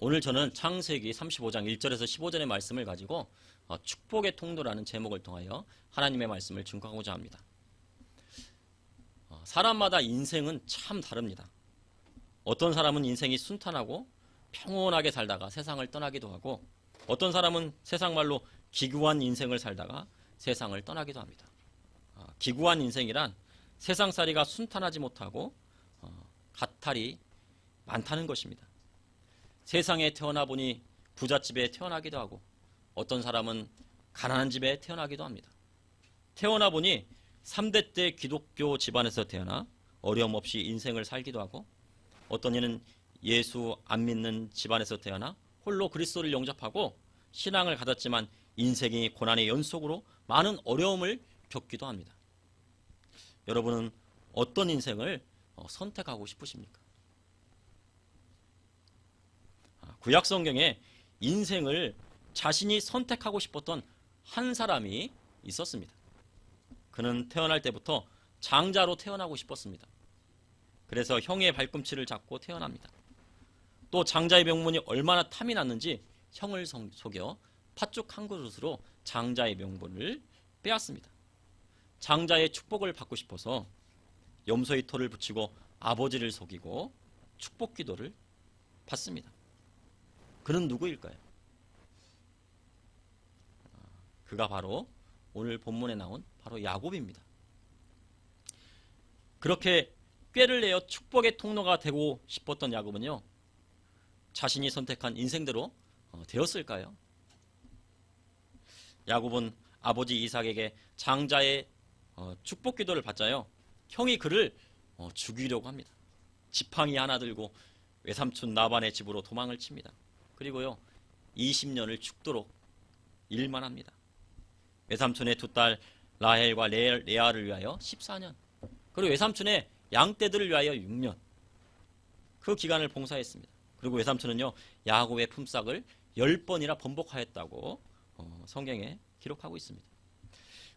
오늘 저는 창세기 35장 1절에서 15절의 말씀을 가지고 축복의 통로라는 제목을 통하여 하나님의 말씀을 증거하고자 합니다. 사람마다 인생은 참 다릅니다. 어떤 사람은 인생이 순탄하고 평온하게 살다가 세상을 떠나기도 하고, 어떤 사람은 세상 말로 기구한 인생을 살다가 세상을 떠나기도 합니다. 기구한 인생이란 세상살이가 순탄하지 못하고 가탈이 많다는 것입니다. 세상에 태어나 보니 부잣집에 태어나기도 하고, 어떤 사람은 가난한 집에 태어나기도 합니다. 태어나 보니 3대 때 기독교 집안에서 태어나 어려움 없이 인생을 살기도 하고, 어떤 이는 예수 안 믿는 집안에서 태어나 홀로 그리스도를 영접하고 신앙을 가졌지만 인생이 고난의 연속으로 많은 어려움을 겪기도 합니다. 여러분은 어떤 인생을 선택하고 싶으십니까? 구약 성경에 인생을 자신이 선택하고 싶었던 한 사람이 있었습니다. 그는 태어날 때부터 장자로 태어나고 싶었습니다. 그래서 형의 발꿈치를 잡고 태어납니다. 또 장자의 명분이 얼마나 탐이 났는지 형을 속여 팥죽 한 그릇으로 장자의 명분을 빼앗습니다. 장자의 축복을 받고 싶어서 염소의 털을 붙이고 아버지를 속이고 축복 기도를 받습니다. 그는 누구일까요? 그가 바로 오늘 본문에 나온 바로 야곱입니다. 그렇게 꾀를 내어 축복의 통로가 되고 싶었던 야곱은요, 자신이 선택한 인생대로 되었을까요? 야곱은 아버지 이삭에게 장자의 축복 기도를 받자요, 형이 그를 죽이려고 합니다. 지팡이 하나 들고 외삼촌 라반의 집으로 도망을 칩니다. 그리고요, 20년을 죽도록 일만 합니다. 외삼촌의 두 딸 라헬과 레아를 위하여 14년, 그리고 외삼촌의 양떼들을 위하여 6년, 그 기간을 봉사했습니다. 그리고 외삼촌은요, 야곱의 품삯을 10번이나 번복하였다고 성경에 기록하고 있습니다.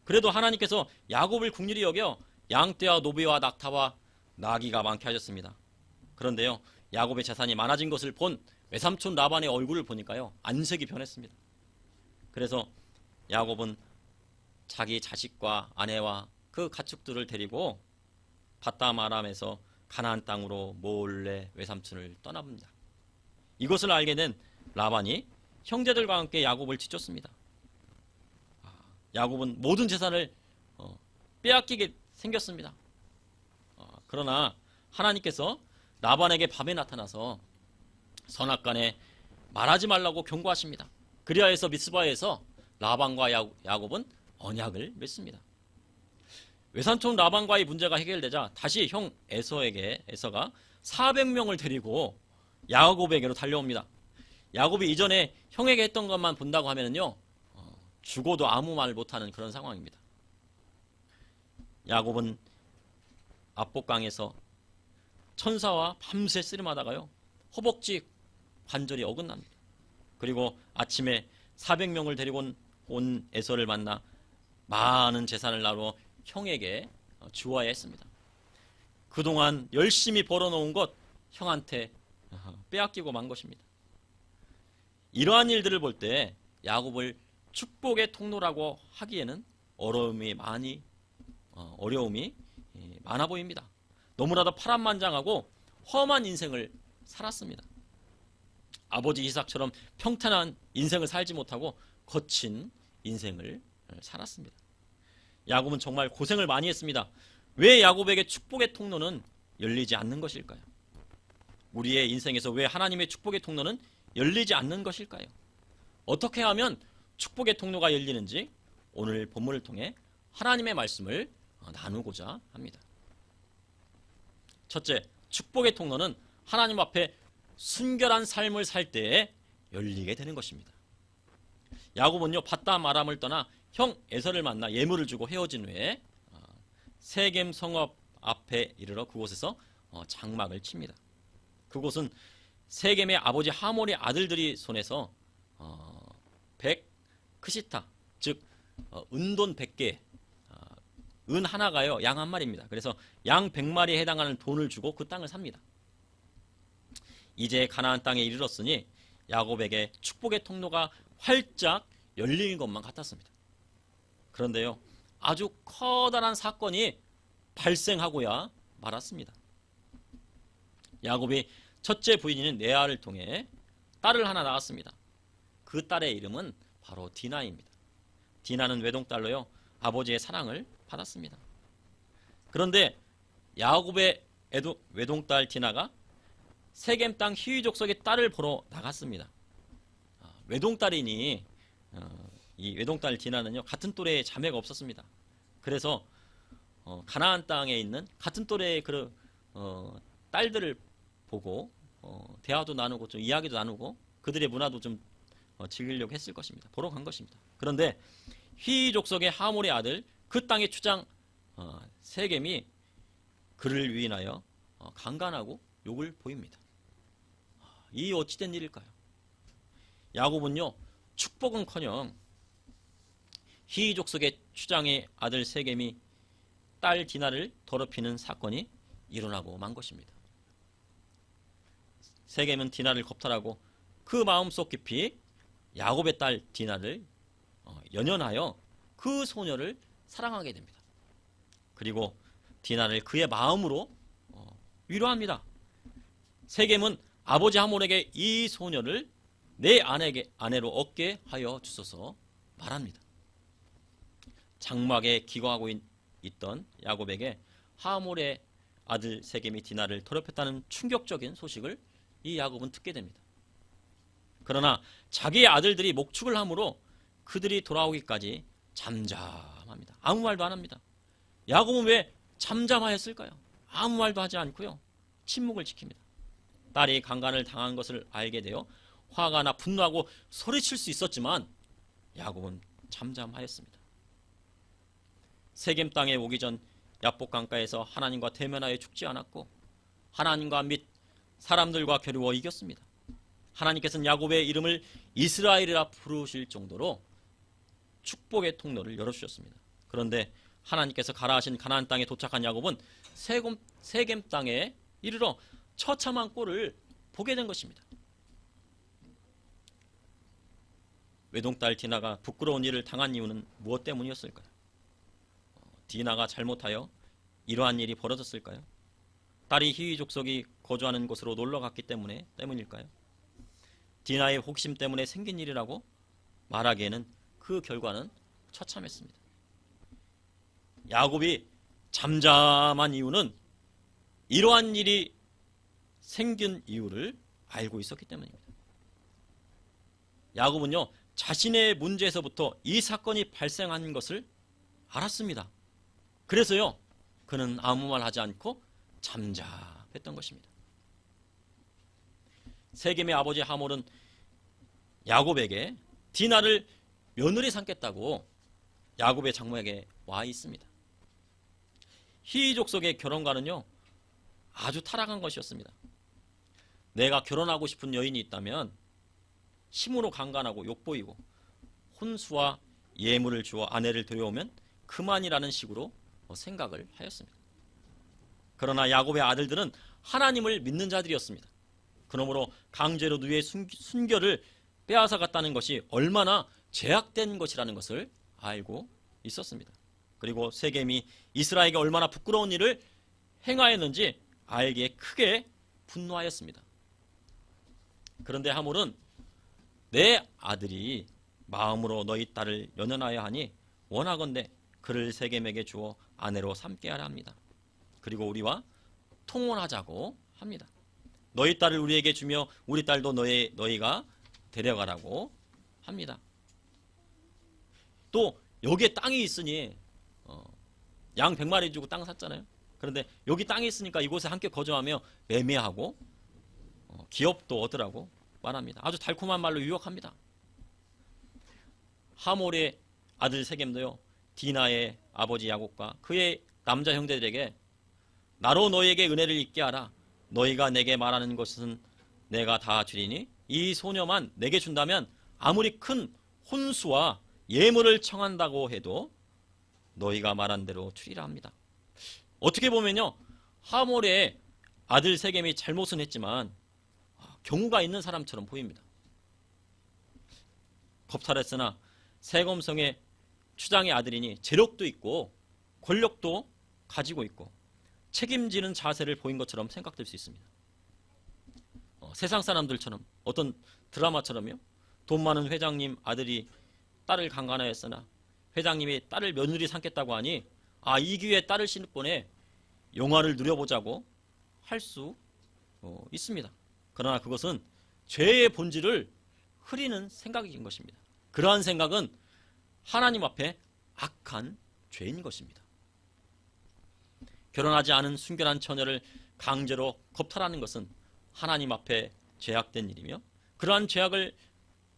그래도 하나님께서 야곱을 긍휼히 여겨 양떼와 노비와 낙타와 나귀가 많게 하셨습니다. 그런데요, 야곱의 재산이 많아진 것을 본 외삼촌 라반의 얼굴을 보니까요, 안색이 변했습니다. 그래서 야곱은 자기 자식과 아내와 그 가축들을 데리고 밧담 아람에서 가나안 땅으로 몰래 외삼촌을 떠납니다. 이것을 알게 된 라반이 형제들과 함께 야곱을 찢었습니다. 야곱은 모든 재산을 빼앗기게 생겼습니다. 그러나 하나님께서 라반에게 밤에 나타나서 선악간에 말하지 말라고 경고하십니다. 그리하여서 미스바에서 라반과 야곱은 언약을 맺습니다. 외삼촌 라반과의 문제가 해결되자 다시 형 에서가 400명을 데리고 야곱에게로 달려옵니다. 야곱이 이전에 형에게 했던 것만 본다고 하면요, 죽어도 아무 말 못하는 그런 상황입니다. 야곱은 압복강에서 천사와 밤새 씨름하다가요, 허벅지 관절이 어긋납니다. 그리고 아침에 400명을 데리고 온 에서를 만나 많은 재산을 나누어 형에게 주어야 했습니다. 그동안 열심히 벌어놓은 것 형한테 빼앗기고 만 것입니다. 이러한 일들을 볼 때 야곱을 축복의 통로라고 하기에는 어려움이 많아 보입니다. 너무나도 파란만장하고 험한 인생을 살았습니다. 아버지 이삭처럼 평탄한 인생을 살지 못하고 거친 인생을 살았습니다. 야곱은 정말 고생을 많이 했습니다. 왜 야곱에게 축복의 통로는 열리지 않는 것일까요? 우리의 인생에서 왜 하나님의 축복의 통로는 열리지 않는 것일까요? 어떻게 하면 축복의 통로가 열리는지 오늘 본문을 통해 하나님의 말씀을 나누고자 합니다. 첫째, 축복의 통로는 하나님 앞에 순결한 삶을 살 때에 열리게 되는 것입니다. 야곱은요, 밧담 아람을 떠나 형 에서를 만나 예물을 주고 헤어진 후에 세겜 성읍 앞에 이르러 그곳에서 장막을 칩니다. 그곳은 세겜의 아버지 하몰의 아들들이 손에서 크시타, 즉 은돈 100개, 은 하나가요, 양 한 마리입니다. 그래서 양 100마리에 해당하는 돈을 주고 그 땅을 삽니다. 이제 가나안 땅에 이르렀으니 야곱에게 축복의 통로가 활짝 열린 것만 같았습니다. 그런데요, 아주 커다란 사건이 발생하고야 말았습니다. 야곱이 첫째 부인인 레아를 통해 딸을 하나 낳았습니다. 그 딸의 이름은 바로 디나입니다. 디나는 외동딸로요, 아버지의 사랑을 받았습니다. 그런데 야곱의 외동딸 디나가 세겜 땅 히위 족속의 딸을 보러 나갔습니다. 외동딸이니 이 외동딸 디나는요, 같은 또래의 자매가 없었습니다. 그래서 가나안 땅에 있는 같은 또래의 딸들을 보고 대화도 나누고 좀 이야기도 나누고 그들의 문화도 좀 즐기려고 했을 것입니다. 보러 간 것입니다. 그런데 히위 족속의 하몰의 아들 그 땅의 추장 세겜이 그를 위인하여 강간하고 욕을 보입니다. 이 어찌된 일일까요? 야곱은요, 축복은커녕 히위 족속의 추장의 아들 세겜이 딸 디나를 더럽히는 사건이 일어나고 만 것입니다. 세겜은 디나를 겁탈하고 그 마음속 깊이 야곱의 딸 디나를 연연하여 그 소녀를 사랑하게 됩니다. 그리고 디나를 그의 마음으로 위로합니다. 세겜은 아버지 하몰에게 이 소녀를 내 아내로 얻게 하여 주소서 말합니다. 장막에 기거하고 있던 야곱에게 하몰의 아들 세겜이 디나를 더럽혔다는 충격적인 소식을 이 야곱은 듣게 됩니다. 그러나 자기의 아들들이 목축을 함으로 그들이 돌아오기까지 잠잠합니다. 아무 말도 안 합니다. 야곱은 왜 잠잠하였을까요? 아무 말도 하지 않고요, 침묵을 지킵니다. 딸이 강간을 당한 것을 알게 되어 화가 나 분노하고 소리칠 수 있었지만 야곱은 잠잠하였습니다. 세겜 땅에 오기 전 야복 강가에서 하나님과 대면하여 죽지 않았고 하나님과 및 사람들과 겨루어 이겼습니다. 하나님께서는 야곱의 이름을 이스라엘이라 부르실 정도로 축복의 통로를 열어주셨습니다. 그런데 하나님께서 가라 하신 가나안 땅에 도착한 야곱은 세겜 땅에 이르러 처참한 꼴을 보게 된 것입니다. 외동딸 디나가 부끄러운 일을 당한 이유는 무엇 때문이었을까요? 디나가 잘못하여 이러한 일이 벌어졌을까요? 딸이 히위 족속이 거주하는 곳으로 놀러 갔기 때문일까요? 디나의 호기심 때문에 생긴 일이라고 말하기에는 그 결과는 처참했습니다. 야곱이 잠잠한 이유는 이러한 일이 생긴 이유를 알고 있었기 때문입니다. 야곱은요, 자신의 문제에서부터 이 사건이 발생한 것을 알았습니다. 그래서요, 그는 아무 말 하지 않고 잠잠했던 것입니다. 세겜의 아버지 하몰은 야곱에게 디나를 며느리 삼겠다고 야곱의 장모에게 와 있습니다. 히위 족속의 결혼관은요, 아주 타락한 것이었습니다. 내가 결혼하고 싶은 여인이 있다면 힘으로 강간하고 욕보이고 혼수와 예물을 주어 아내를 데려오면 그만이라는 식으로 생각을 하였습니다. 그러나 야곱의 아들들은 하나님을 믿는 자들이었습니다. 그러므로 강제로 누이의 순결을 빼앗아갔다는 것이 얼마나 죄악된 것이라는 것을 알고 있었습니다. 그리고 세겜이 이스라엘에게 얼마나 부끄러운 일을 행하였는지 알기에 크게 분노하였습니다. 그런데 하몰은 내 아들이 마음으로 너희 딸을 연연하여 하니 원하건대 그를 세겜에게 주어 아내로 삼게 하라 합니다. 그리고 우리와 통혼하자고 합니다. 너희 딸을 우리에게 주며 우리 딸도 너희가 데려가라고 합니다. 또 여기에 땅이 있으니 양 100마리 주고 땅 샀잖아요. 그런데 여기 땅이 있으니까 이곳에 함께 거주하며 매매하고 기업도 얻으라고 말합니다. 아주 달콤한 말로 유혹합니다. 하몰의 아들 세겜도요, 디나의 아버지 야곱과 그의 남자 형제들에게 나로 너희에게 은혜를 잊게 하라. 너희가 내게 말하는 것은 내가 다 주리니 이 소녀만 내게 준다면 아무리 큰 혼수와 예물을 청한다고 해도 너희가 말한 대로 주리라 합니다. 어떻게 보면요, 하몰의 아들 세겜이 잘못은 했지만 경우가 있는 사람처럼 보입니다. 겁탈했으나 세검성의 추장의 아들이니 재력도 있고 권력도 가지고 있고 책임지는 자세를 보인 것처럼 생각될 수 있습니다. 세상 사람들처럼 어떤 드라마처럼요. 돈 많은 회장님 아들이 딸을 강간하였으나 회장님이 딸을 며느리 삼겠다고 하니 이 기회에 딸을 신번에 영화를 누려보자고 할 수 있습니다. 그러나 그것은 죄의 본질을 흐리는 생각인 것입니다. 그러한 생각은 하나님 앞에 악한 죄인 것입니다. 결혼하지 않은 순결한 처녀를 강제로 겁탈하는 것은 하나님 앞에 죄악된 일이며 그러한 죄악을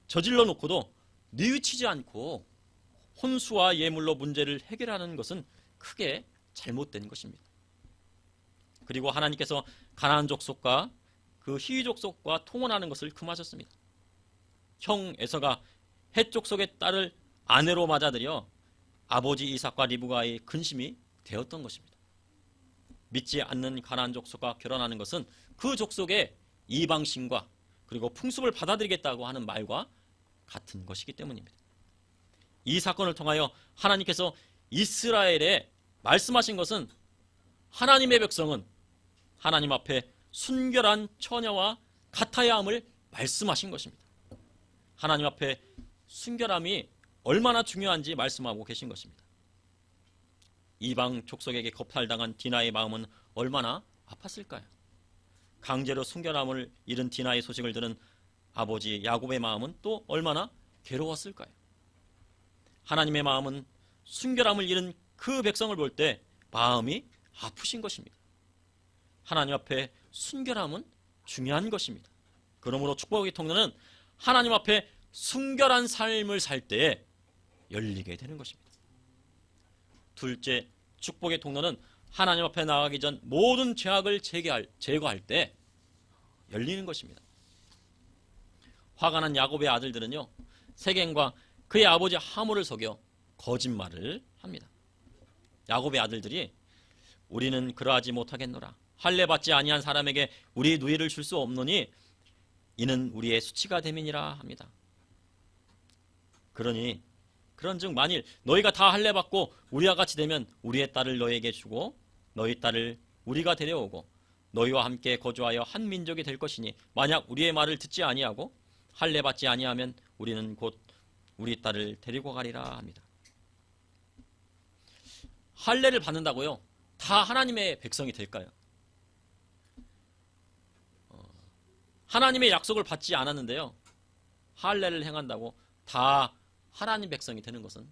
저질러 놓고도 뉘우치지 않고 혼수와 예물로 문제를 해결하는 것은 크게 잘못된 것입니다. 그리고 하나님께서 가나안 족속과 그 히위 족속과 통혼하는 것을 금하셨습니다. 형 에서가 헷 족속의 딸을 아내로 맞아들여 아버지 이삭과 리브가의 근심이 되었던 것입니다. 믿지 않는 가나안 족속과 결혼하는 것은 그 족속의 이방신과 그리고 풍습을 받아들이겠다고 하는 말과 같은 것이기 때문입니다. 이 사건을 통하여 하나님께서 이스라엘에 말씀하신 것은 하나님의 백성은 하나님 앞에 순결한 처녀와 같아야 함을 말씀하신 것입니다. 하나님 앞에 순결함이 얼마나 중요한지 말씀하고 계신 것입니다. 이방 족속에게 겁탈당한 디나의 마음은 얼마나 아팠을까요? 강제로 순결함을 잃은 디나의 소식을 들은 아버지 야곱의 마음은 또 얼마나 괴로웠을까요? 하나님의 마음은 순결함을 잃은 그 백성을 볼 때 마음이 아프신 것입니다. 하나님 앞에 순결함은 중요한 것입니다. 그러므로 축복의 통로는 하나님 앞에 순결한 삶을 살 때에 열리게 되는 것입니다. 둘째, 축복의 통로는 하나님 앞에 나가기 전 모든 죄악을 제거할 때 열리는 것입니다. 화가 난 야곱의 아들들은요, 세겜과 그의 아버지 하몰을 속여 거짓말을 합니다. 야곱의 아들들이 우리는 그러하지 못하겠노라. 할례 받지 아니한 사람에게 우리 누이를 줄 수 없노니 이는 우리의 수치가 됨이니라 합니다. 그런즉 만일 너희가 다 할례 받고 우리와 같이 되면 우리의 딸을 너희에게 주고 너희 딸을 우리가 데려오고 너희와 함께 거주하여 한 민족이 될 것이니 만약 우리의 말을 듣지 아니하고 할례 받지 아니하면 우리는 곧 우리 딸을 데리고 가리라 합니다. 할례를 받는다고요? 다 하나님의 백성이 될까요? 하나님의 약속을 받지 않았는데요, 할례를 행한다고 다 하나님 백성이 되는 것은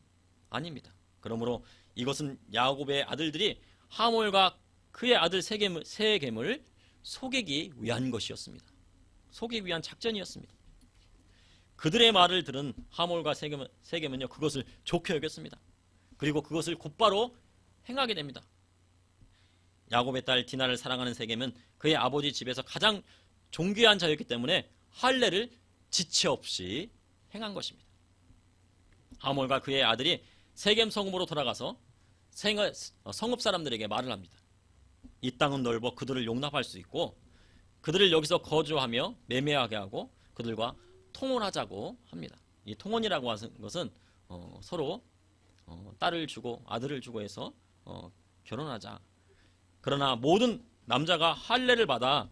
아닙니다. 그러므로 이것은 야곱의 아들들이 하몰과 그의 아들 세겜을 속이기 위한 것이었습니다. 속이기 위한 작전이었습니다. 그들의 말을 들은 하몰과 세겜은요, 그것을 좋게 여겼습니다. 그리고 그것을 곧바로 행하게 됩니다. 야곱의 딸 디나를 사랑하는 세겜은 그의 아버지 집에서 가장 존귀한 자였기 때문에 할례를 지체 없이 행한 것입니다. 하몰과 그의 아들이 세겜 성읍으로 돌아가서 성읍 사람들에게 말을 합니다. 이 땅은 넓어 그들을 용납할 수 있고 그들을 여기서 거주하며 매매하게 하고 그들과 통혼하자고 합니다. 이 통혼이라고 하는 것은 서로 딸을 주고 아들을 주고 해서 결혼하자. 그러나 모든 남자가 할례를 받아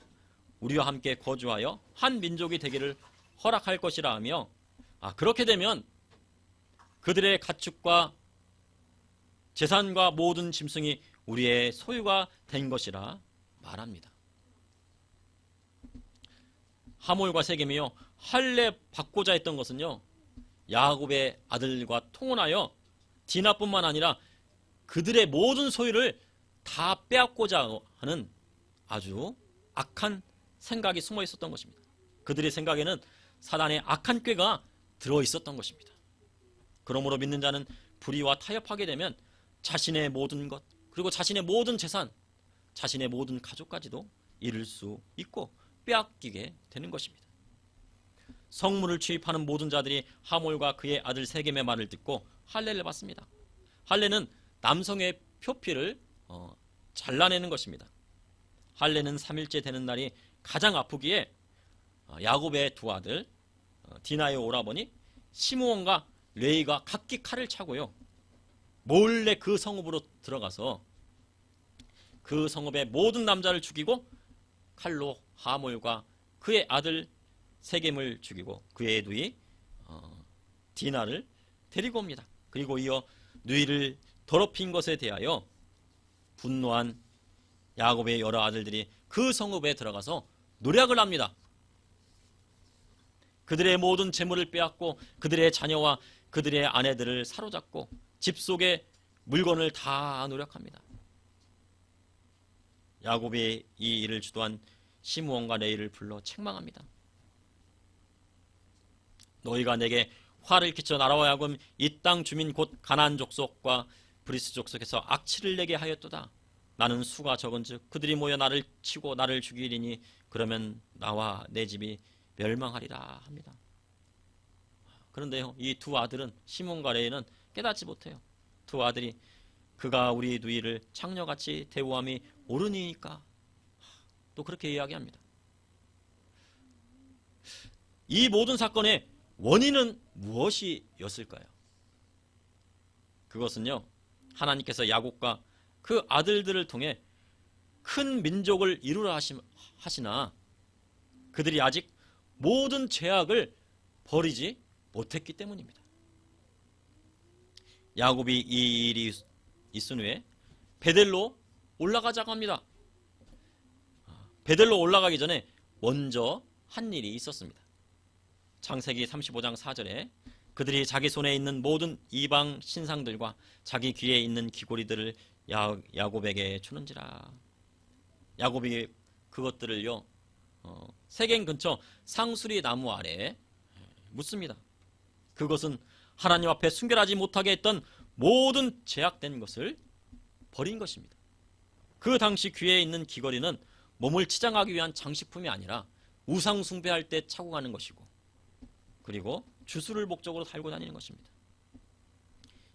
우리와 함께 거주하여 한 민족이 되기를 허락할 것이라 하며, 그렇게 되면 그들의 가축과 재산과 모든 짐승이 우리의 소유가 된 것이라 말합니다. 하몰과 세겜이요, 할례 받고자 했던 것은요, 야곱의 아들과 통혼하여 디나뿐만 아니라 그들의 모든 소유를 다 빼앗고자 하는 아주 악한 생각이 숨어 있었던 것입니다. 그들의 생각에는 사단의 악한 꾀가 들어 있었던 것입니다. 그러므로 믿는 자는 불의와 타협하게 되면 자신의 모든 것, 그리고 자신의 모든 재산, 자신의 모든 가족까지도 잃을 수 있고 빼앗기게 되는 것입니다. 성문을 취입하는 모든 자들이 하몰과 그의 아들 세겜의 말을 듣고 할례를 받습니다. 할례는 남성의 표피를 잘라내는 것입니다. 할례는 3일째 되는 날이 가장 아프기에 야곱의 두 아들 디나의 오라버니 시므온과 레위가 각기 칼을 차고요, 몰래 그 성읍으로 들어가서 그 성읍의 모든 남자를 죽이고 칼로 하몰과 그의 아들 세겜을 죽이고 그의 누이 디나를 데리고 옵니다. 그리고 이어 누이를 더럽힌 것에 대하여 분노한 야곱의 여러 아들들이 그 성읍에 들어가서 노략을 합니다. 그들의 모든 재물을 빼앗고 그들의 자녀와 그들의 아내들을 사로잡고 집 속의 물건을 다 노략합니다. 야곱이 이 일을 주도한 시므온과 레위를 불러 책망합니다. 너희가 내게 화를 끼쳐 나라와 야곱 이 땅 주민 곧 가나안 족속과 브리스 족속에서 악취를 내게 하였도다. 나는 수가 적은즉 그들이 모여 나를 치고 나를 죽이리니 그러면 나와 내 집이 멸망하리라 합니다. 그런데요, 이 두 아들은 시몬과 레위는 깨닫지 못해요. 두 아들이 그가 우리 누이를 창녀같이 대우함이 옳으니까 또 그렇게 이야기합니다. 이 모든 사건의 원인은 무엇이었을까요? 그것은요, 하나님께서 야곱과 그 아들들을 통해 큰 민족을 이루라 하시나 그들이 아직 모든 죄악을 버리지 못했기 때문입니다. 야곱이 이 일이 있은 후에 베델로 올라가자고 합니다. 베델로 올라가기 전에 먼저 한 일이 있었습니다. 창세기 35장 4절에 그들이 자기 손에 있는 모든 이방 신상들과 자기 귀에 있는 귀고리들을 야곱에게 주는지라. 야곱이 그것들을요, 세겜 근처 상수리 나무 아래에 묻습니다. 그것은 하나님 앞에 순결하지 못하게 했던 모든 제약된 것을 버린 것입니다. 그 당시 귀에 있는 귀걸이는 몸을 치장하기 위한 장식품이 아니라 우상 숭배할 때 차고 가는 것이고, 그리고 주술을 목적으로 달고 다니는 것입니다.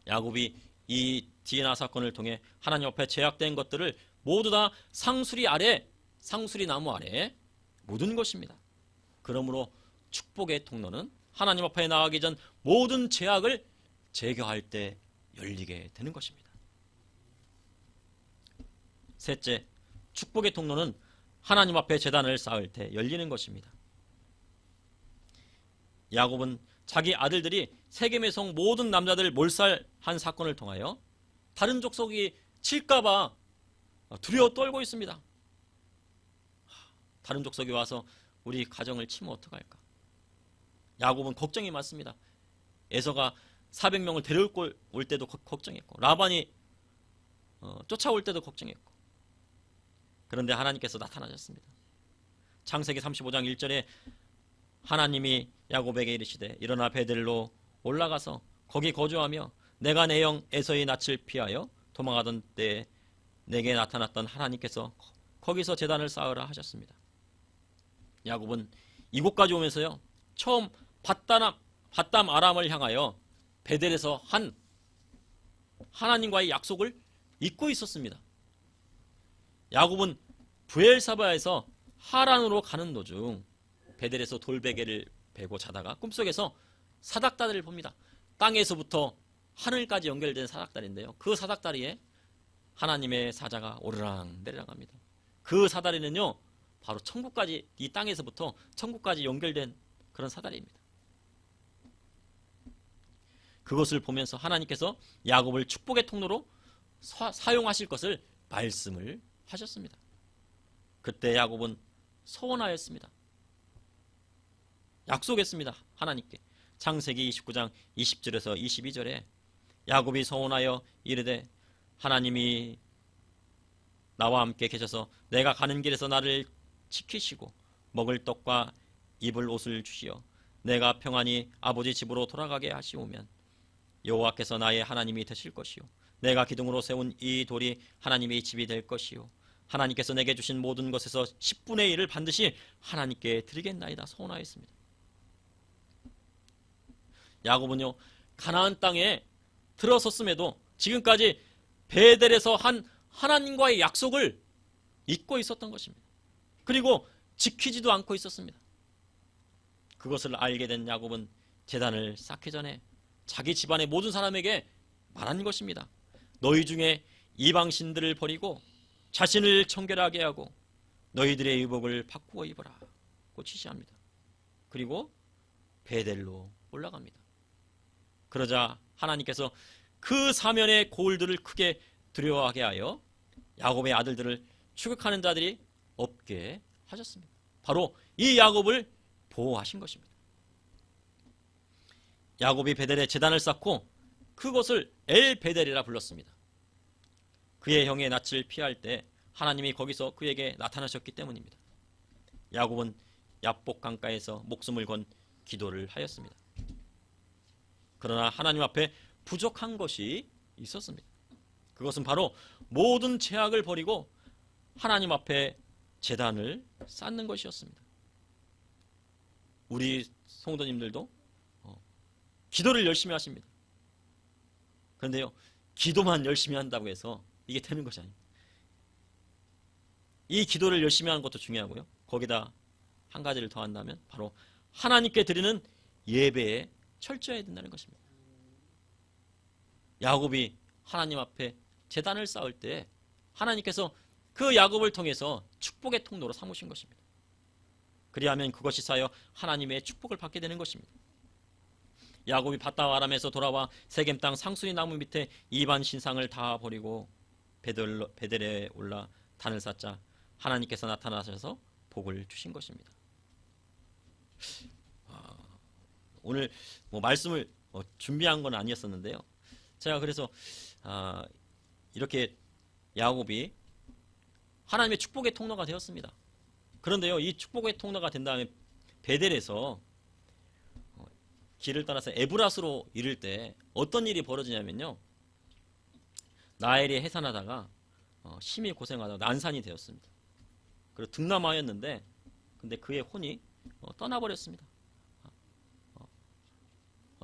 야곱이 이 디나 사건을 통해 하나님 앞에 제약된 것들을 모두 다 상수리 나무 아래에 묻은 것입니다. 그러므로 축복의 통로는 하나님 앞에 나가기 전 모든 제약을 제거할 때 열리게 되는 것입니다. 셋째, 축복의 통로는 하나님 앞에 제단을 쌓을 때 열리는 것입니다. 야곱은 자기 아들들이 세겜의 성 모든 남자들을 몰살한 사건을 통하여 다른 족속이 칠까봐 두려워 떨고 있습니다. 다른 족속이 와서 우리 가정을 치면 어떡할까? 야곱은 걱정이 많습니다. 에서가 400명을 데려올 때도 걱정했고, 라반이 쫓아올 때도 걱정했고. 그런데 하나님께서 나타나셨습니다. 창세기 35장 1절에 하나님이 야곱에게 이르시되 일어나 베델로 올라가서 거기 거주하며 내가 내 형 에서의 낯을 피하여 도망하던 때에 내게 나타났던 하나님께서 거기서 제단을 쌓으라 하셨습니다. 야곱은 이곳까지 오면서요, 처음 밧담 아람을 향하여 베델에서 한 하나님과의 약속을 잊고 있었습니다. 야곱은 브엘사바에서 하란으로 가는 도중 베델에서 돌베개를 베고 자다가 꿈속에서 사닥다리를 봅니다. 땅에서부터 하늘까지 연결된 사닥다리인데요, 그 사닥다리에 하나님의 사자가 오르락 내리락 합니다. 그 사다리는요, 바로 천국까지, 이 땅에서부터 천국까지 연결된 그런 사다리입니다. 그것을 보면서 하나님께서 야곱을 축복의 통로로 사용하실 것을 말씀을 하셨습니다. 그때 야곱은 서원하였습니다. 약속했습니다. 하나님께. 창세기 29장 20절에서 22절에 야곱이 서원하여 이르되 하나님이 나와 함께 계셔서 내가 가는 길에서 나를 지키시고 먹을 떡과 입을 옷을 주시어 내가 평안히 아버지 집으로 돌아가게 하시오면 여호와께서 나의 하나님이 되실 것이요 내가 기둥으로 세운 이 돌이 하나님의 집이 될 것이요 하나님께서 내게 주신 모든 것에서 10분의 1을 반드시 하나님께 드리겠나이다 서원하였습니다. 야곱은요, 가나안 땅에 들어섰음에도 지금까지 베델에서 한 하나님과의 약속을 잊고 있었던 것입니다. 그리고 지키지도 않고 있었습니다. 그것을 알게 된 야곱은 제단을 쌓기 전에 자기 집안의 모든 사람에게 말한 것입니다. 너희 중에 이방신들을 버리고 자신을 청결하게 하고 너희들의 의복을 바꾸어 입어라 고 지시합니다. 그리고 베델로 올라갑니다. 그러자 하나님께서 그 사면의 고을들을 크게 두려워하게 하여 야곱의 아들들을 추격하는 자들이 없게 하셨습니다. 바로 이 야곱을 보호하신 것입니다. 야곱이 베델에 제단을 쌓고 그곳을 엘베델이라 불렀습니다. 그의 형의 낯을 피할 때 하나님이 거기서 그에게 나타나셨기 때문입니다. 야곱은 야복 강가에서 목숨을 건 기도를 하였습니다. 그러나 하나님 앞에 부족한 것이 있었습니다. 그것은 바로 모든 죄악을 버리고 하나님 앞에 제단을 쌓는 것이었습니다. 우리 성도님들도 기도를 열심히 하십니다. 그런데요, 기도만 열심히 한다고 해서 이게 되는 것이 아닙니다. 이 기도를 열심히 하는 것도 중요하고요, 거기다 한 가지를 더한다면 바로 하나님께 드리는 예배에 철저해야 된다는 것입니다. 야곱이 하나님 앞에 제단을 쌓을 때 하나님께서 그 야곱을 통해서 축복의 통로로 삼으신 것입니다. 그리하면 그것이 쌓여 하나님의 축복을 받게 되는 것입니다. 야곱이 바다 아람에서 돌아와 세겜 땅 상수리 나무 밑에 이반 신상을 다 버리고 베델에 올라 단을 쌓자 하나님께서 나타나셔서 복을 주신 것입니다. 오늘 말씀을 준비한 건 아니었었는데요, 제가 그래서 이렇게 야곱이 하나님의 축복의 통로가 되었습니다. 그런데요, 이 축복의 통로가 된 다음에 베델에서 길을 따라서 에브라스로 이를 때 어떤 일이 벌어지냐면요, 나엘이 해산하다가 심히 고생하다가 난산이 되었습니다. 그리고 등남하였는데 근데 그의 혼이 떠나버렸습니다.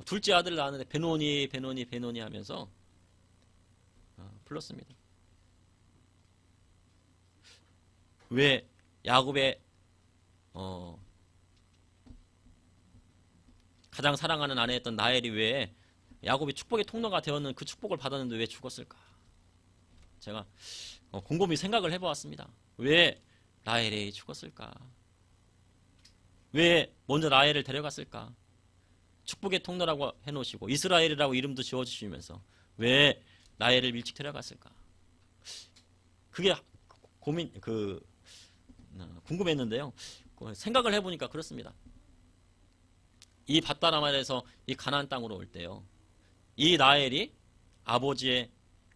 둘째 아들을 낳았는데 베노니 하면서 불렀습니다. 왜 야곱의 가장 사랑하는 아내였던 나엘이 왜 야곱이 축복의 통로가 되었는 그 축복을 받았는데 왜 죽었을까? 제가 곰곰이 생각을 해보았습니다. 왜 라헬이 죽었을까? 왜 먼저 라헬을 데려갔을까? 축복의 통로라고 해놓으시고 이스라엘이라고 이름도 지어주시면서 왜 라헬을 일찍 데려갔을까? 그게 궁금했는데요, 생각을 해보니까 그렇습니다. 이 밧다라말에서 이 가나안 땅으로 올 때요, 이 라헬이 아버지의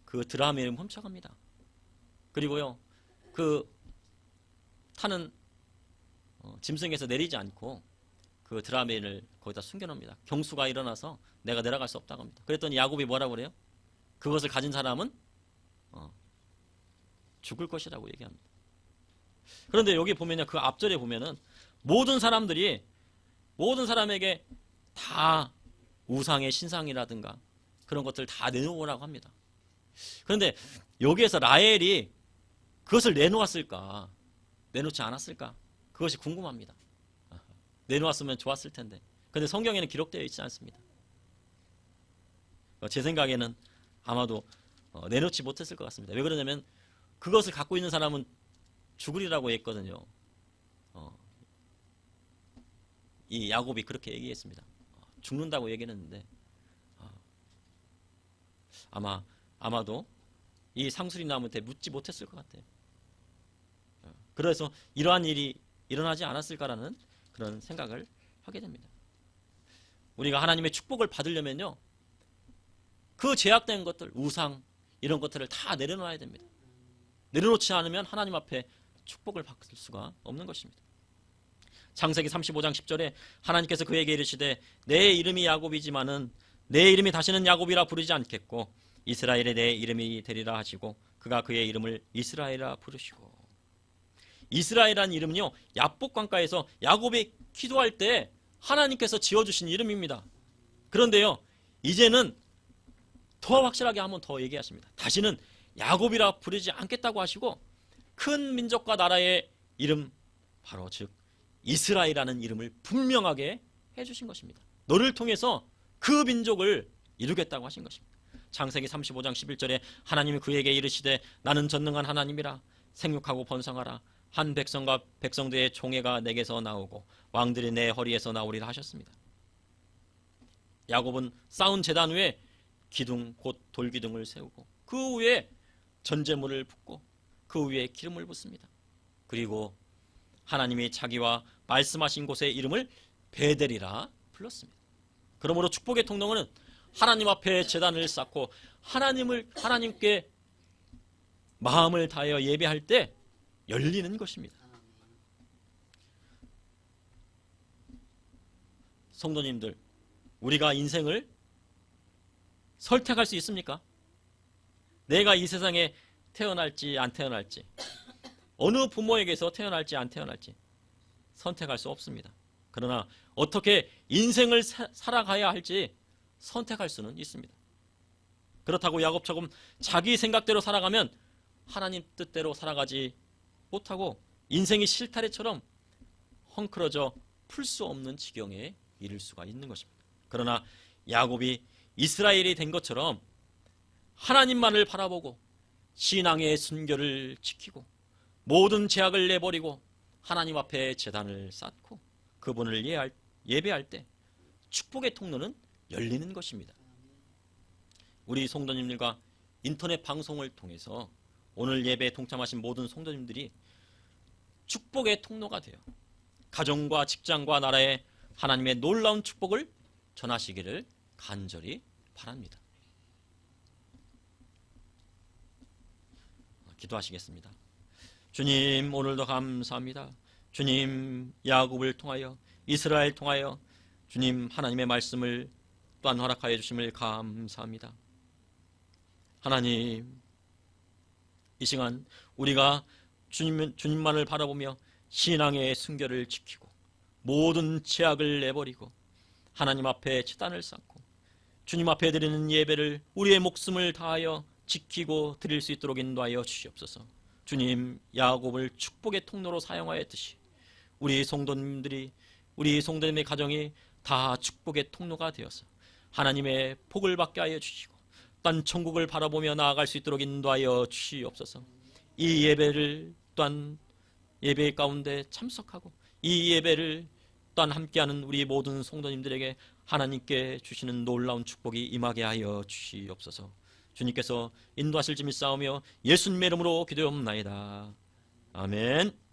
그 드라미를 훔쳐갑니다. 그리고요, 그 타는 짐승에서 내리지 않고 그 드라미를 거기다 숨겨놓습니다. 경수가 일어나서 내가 내려갈 수 없다고 합니다. 그랬더니 야곱이 뭐라고 그래요? 그것을 가진 사람은 죽을 것이라고 얘기합니다. 그런데 여기 보면요, 그 앞절에 보면은 모든 사람에게 다 우상의 신상이라든가 그런 것들을 다 내놓으라고 합니다. 그런데 여기에서 라헬이 그것을 내놓았을까, 내놓지 않았을까, 그것이 궁금합니다. 내놓았으면 좋았을 텐데. 그런데 성경에는 기록되어 있지 않습니다. 제 생각에는 아마도 내놓지 못했을 것 같습니다. 왜 그러냐면 그것을 갖고 있는 사람은 죽으리라고 했거든요. 이 야곱이 그렇게 얘기했습니다. 죽는다고 얘기했는데 아마도 이 상수리 나무한테 묻지 못했을 것 같아요. 그래서 이러한 일이 일어나지 않았을까라는 그런 생각을 하게 됩니다. 우리가 하나님의 축복을 받으려면요, 그 제약된 것들, 우상 이런 것들을 다 내려놔야 됩니다. 내려놓지 않으면 하나님 앞에 축복을 받을 수가 없는 것입니다. 창세기 35장 10절에 하나님께서 그에게 이르시되 내 이름이 야곱이지만은 내 이름이 다시는 야곱이라 부르지 않겠고 이스라엘의 내 이름이 되리라 하시고 그가 그의 이름을 이스라엘이라 부르시고. 이스라엘이라는 이름은요, 야복 강가에서 야곱이 기도할 때 하나님께서 지어주신 이름입니다. 그런데요, 이제는 더 확실하게 한번 더 얘기하십니다. 다시는 야곱이라 부르지 않겠다고 하시고 큰 민족과 나라의 이름, 바로 즉 이스라엘이라는 이름을 분명하게 해주신 것입니다. 너를 통해서 그 민족을 이루겠다고 하신 것입니다. 창세기 35장 11절에 하나님이 그에게 이르시되 나는 전능한 하나님이라 생육하고 번성하라 한 백성과 백성들의 총회가 내게서 나오고 왕들이 내 허리에서 나오리라 하셨습니다. 야곱은 쌓은 제단 위에 기둥 곧 돌기둥을 세우고 그 위에 전제물을 붓고 그 위에 기름을 붓습니다. 그리고 하나님이 자기와 말씀하신 곳의 이름을 베델이라 불렀습니다. 그러므로 축복의 통로는 하나님 앞에 제단을 쌓고 하나님께 마음을 다하여 예배할 때 열리는 것입니다. 성도님들, 우리가 인생을 선택할 수 있습니까? 내가 이 세상에 태어날지 안 태어날지, 어느 부모에게서 태어날지 안 태어날지 선택할 수 없습니다. 그러나 어떻게 인생을 살아가야 할지 선택할 수는 있습니다. 그렇다고 야곱처럼 자기 생각대로 살아가면 하나님 뜻대로 살아가지 못하고 인생이 실타래처럼 헝클어져 풀 수 없는 지경에 이를 수가 있는 것입니다. 그러나 야곱이 이스라엘이 된 것처럼 하나님만을 바라보고 신앙의 순결을 지키고 모든 제약을 내버리고 하나님 앞에 제단을 쌓고 그분을 예배할 때 축복의 통로는 열리는 것입니다. 우리 성도님들과 인터넷 방송을 통해서 오늘 예배에 동참하신 모든 성도님들이 축복의 통로가 되어 가정과 직장과 나라에 하나님의 놀라운 축복을 전하시기를 간절히 바랍니다. 기도하시겠습니다. 주님, 오늘도 감사합니다. 주님, 야곱을 통하여 이스라엘 통하여 주님 하나님의 말씀을 또한 허락하여 주심을 감사합니다. 하나님, 이 시간 우리가 주님만을 바라보며 신앙의 순결을 지키고 모든 제약을 내버리고 하나님 앞에 제단을 쌓고 주님 앞에 드리는 예배를 우리의 목숨을 다하여 지키고 드릴 수 있도록 인도하여 주시옵소서. 주님, 야곱을 축복의 통로로 사용하였듯이 우리 성도님의 가정이 다 축복의 통로가 되어서 하나님의 복을 받게 하여 주시고 또한 천국을 바라보며 나아갈 수 있도록 인도하여 주시옵소서. 이 예배를 또한 예배 가운데 참석하고 이 예배를 또한 함께하는 우리 모든 성도님들에게 하나님께 주시는 놀라운 축복이 임하게 하여 주시옵소서. 주님께서 인도하실지 믿사오며 예수님의 이름으로 기도하옵나이다. 아멘.